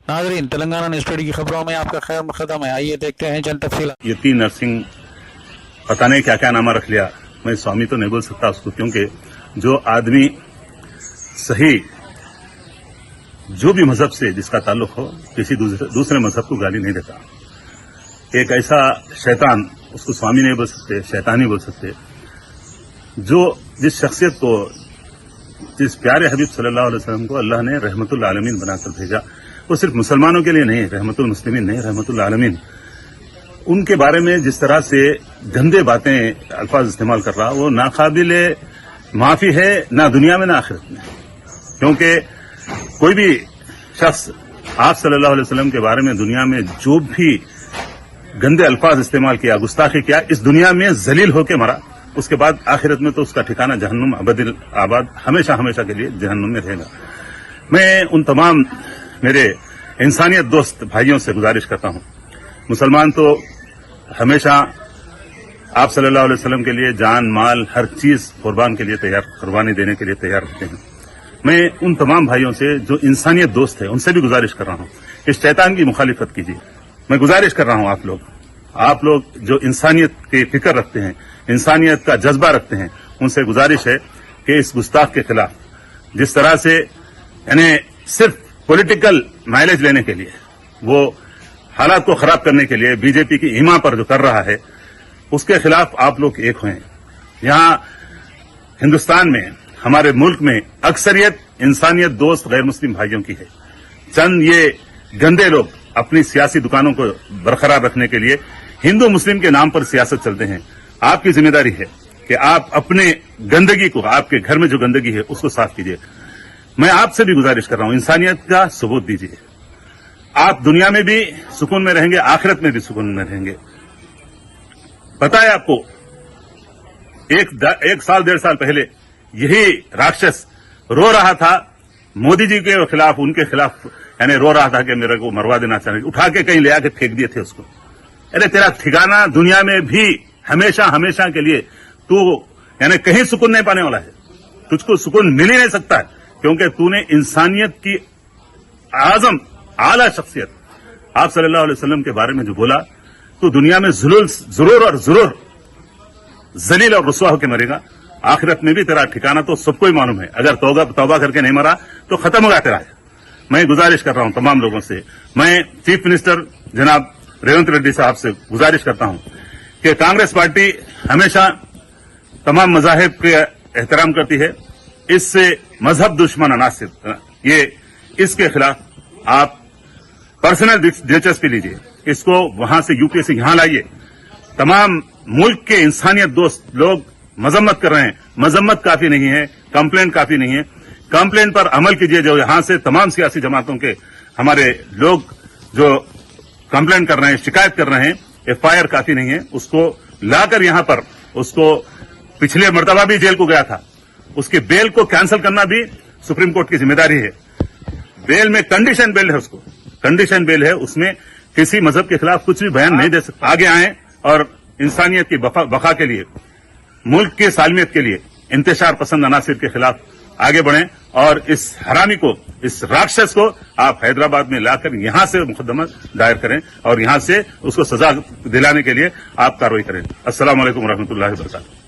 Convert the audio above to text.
नाज़रीन, Telangana news today की खबरों में आपका खैर मक़दम है। आइए देखते हैं चंद तफसीलात। ये तीन नरसिंह पता नहीं क्या क्या नामा रख लिया। मैं स्वामी तो नहीं बोल सकता उसको, क्योंकि जो आदमी सही जो भी मजहब से जिसका ताल्लुक हो किसी दूसरे मजहब को गाली नहीं देता। एक ऐसा शैतान, उसको स्वामी नहीं बोल सकते, शैतान ही बोल सकते, जो जिस शख्सियत को, जिस प्यारे हबीब सल्लल्लाहु अलैहि वसल्लम को अल्लाह ने रहमतुल आलमीन बनाकर भेजा, वो सिर्फ मुसलमानों के लिए नहीं, रहमतुल मुस्लिमीन नहीं, रहमतुल आलमीन, उनके बारे में जिस तरह से गंदे बातें अल्फाज इस्तेमाल कर रहा, वो नाकाबिल माफी है, ना दुनिया में ना आखिरत में। क्योंकि कोई भी शख्स आप सल्लल्लाहु अलैहि वसल्लम के बारे में दुनिया में जो भी गंदे अल्फाज इस्तेमाल किया, गुस्ताखी किया, इस दुनिया में जलील होकर मरा, उसके बाद आखिरत में तो उसका ठिकाना जहन्नुम अबदिल आबाद हमेशा हमेशा के लिए जहन्नुम में रहेगा। मैं उन तमाम मेरे इंसानियत दोस्त भाइयों से गुजारिश करता हूं, मुसलमान तो हमेशा आप सल्लल्लाहु अलैहि वसल्लम के लिए जान माल हर चीज कुर्बान के लिए तैयार, कुर्बानी देने के लिए तैयार रहते हैं। मैं उन तमाम भाइयों से जो इंसानियत दोस्त है उनसे भी गुजारिश कर रहा हूं, इस शैतान की मुखालिफत कीजिए। मैं गुजारिश कर रहा हूं आप लोग जो इंसानियत की फिक्र रखते हैं, इंसानियत का जज्बा रखते हैं, उनसे गुजारिश है कि इस गुस्ताख के खिलाफ जिस तरह से यानी सिर्फ पॉलिटिकल माइलेज लेने के लिए, वो हालात को खराब करने के लिए बीजेपी की ईमा पर जो कर रहा है, उसके खिलाफ आप लोग एक हुए। यहां हिंदुस्तान में, हमारे मुल्क में अक्सरियत इंसानियत दोस्त गैर मुस्लिम भाइयों की है। चंद ये गंदे लोग अपनी सियासी दुकानों को बरकरार रखने के लिए हिंदू मुस्लिम के नाम पर सियासत चलते हैं। आपकी जिम्मेदारी है कि आप अपने गंदगी को, आपके घर में जो गंदगी है उसको साफ कीजिए। मैं आपसे भी गुजारिश कर रहा हूं, इंसानियत का सबूत दीजिए। आप दुनिया में भी सुकून में रहेंगे, आखिरत में भी सुकून में रहेंगे। पता है आपको, एक साल 1.5 साल पहले यही राक्षस रो रहा था मोदी जी के खिलाफ, उनके खिलाफ, यानी रो रहा था कि मेरे को मरवा देना चाहिए, उठा के कहीं ले आके फेंक दिए थे उसको। अरे तेरा ठिकाना दुनिया में भी हमेशा हमेशा के लिए तू यानी कहीं सुकून नहीं पाने वाला है, तुझको सुकून मिल ही नहीं सकता है, क्योंकि तूने इंसानियत की आजम आला शख्सियत आप सल्लल्लाहु अलैहि वसल्लम के बारे में जो बोला, तो दुनिया में जरूर जलील और रुसवा होकर मरेगा। आखिरत में भी तेरा ठिकाना तो सबको ही मालूम है। अगर तौबा करके नहीं मरा तो खत्म होगा तेरा। मैं गुजारिश कर रहा हूं तमाम लोगों से, मैं चीफ मिनिस्टर जनाब रेवंत रेड्डी साहब से गुजारिश करता हूं कि कांग्रेस पार्टी हमेशा तमाम मजाहिब के एहतराम करती है। इससे मजहब दुश्मन अनासिर, ये इसके खिलाफ आप पर्सनल दिलचस्पी लीजिए, इसको वहां से यूपी से यहां लाइए। तमाम मुल्क के इंसानियत दोस्त लोग मजम्मत कर रहे हैं, मजम्मत काफी नहीं है, कंप्लेंट काफी नहीं है। कंप्लेंट पर अमल कीजिए। जो यहां से तमाम सियासी जमातों के हमारे लोग जो कंप्लेंट कर रहे हैं, शिकायत कर रहे हैं, एफआईआर काफी नहीं है, उसको लाकर यहां पर, उसको पिछले मर्तबा भी जेल को गया था, उसके बेल को कैंसिल करना भी सुप्रीम कोर्ट की जिम्मेदारी है। बेल में कंडीशन बेल है, उसको कंडीशन बेल है, उसमें किसी मजहब के खिलाफ कुछ भी बयान नहीं दे सकता। आगे आए और इंसानियत की बका के लिए, मुल्क की सालमियत के लिए, इंतशार पसंद अनासिर के खिलाफ आगे बढ़ें और इस हरामी को, इस राक्षस को आप हैदराबाद में लाकर यहां से मुकदमा दायर करें और यहां से उसको सजा दिलाने के लिए आप कार्रवाई करें। अस्सलाम वालेकुम रहमतुल्लाहि व बरकातहू।